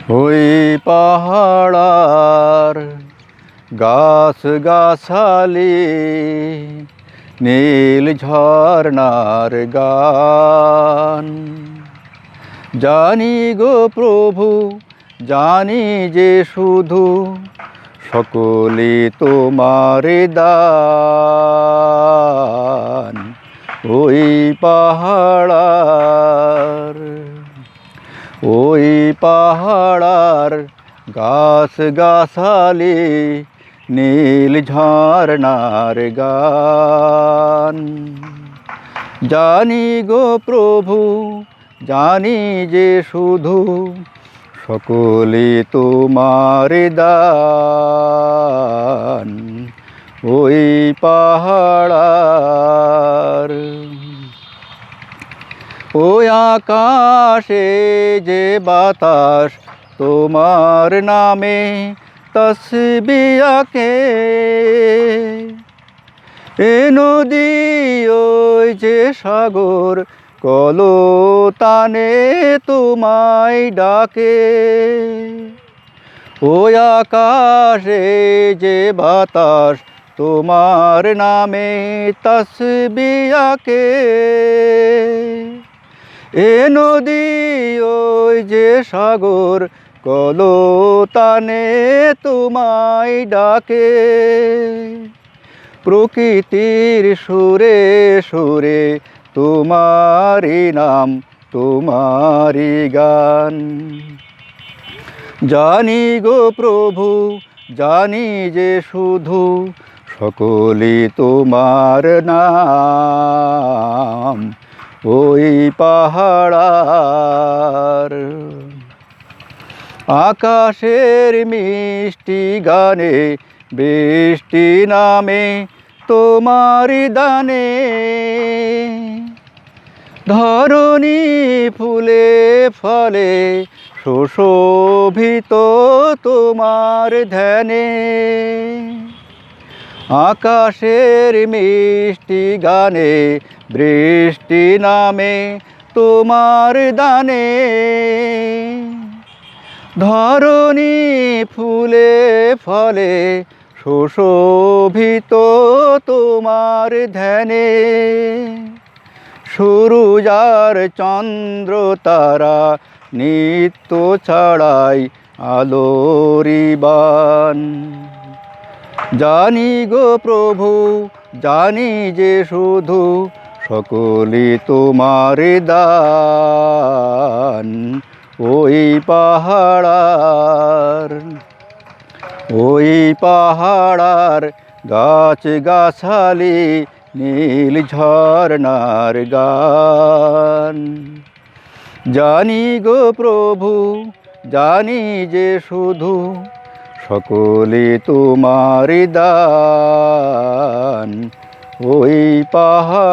ওই পাহাড়ার গাছ গাছালি নীল ঝরনার গান জানি গো প্রভু, জানি যে শুধু সকলে তোমার দান। ওই পাহাড়ার গাছ গাছালি নীল ঝরনার গান জানি গো প্রভু, জানি যে শুধু সকলে তোমার দান। ওই পাহাড়ার ওই আকাশে যে বাতাস তোমার নামে তসবিহ আঁকে, এ নদী ওই যে সাগর কলতানে তোমায় ডাকে। ওই আকাশে যে বাতাস তোমার নামে তসবিহ আঁকে, এ নদী ওই যে সাগর কলতানে তোমায় ডাকে। প্রকৃতির সুরে সুরে তোমারি নাম, তোমারি গান জানি গো প্রভু, জানি যে শুধু সকলে তোমার নাম। ওই পাহাড়ার আকাশের মিষ্টি গানে বৃষ্টি নামে তোমারি দানে, ধরণী ফুলে ফলে সুশোভিত তোমার ধ্যানে। আকাশের মিষ্টি গানে বৃষ্টি নামে তোমার দানে, ধরণী ফুলে ফলে সুশোভিত তোমার ধ্যানে। সূরজ আর চন্দ্র তারা নিত্য ছাড়াই আলোরি বান জানি গো প্রভু, জানি যে শুধু সকলে তোমার দান। ওই পাহাড়ার গাছ গাছালি নীল ঝরনার গান জানি গো প্রভু, জানি যে শুধু সকলে তোমার দান। ওই পাহাড়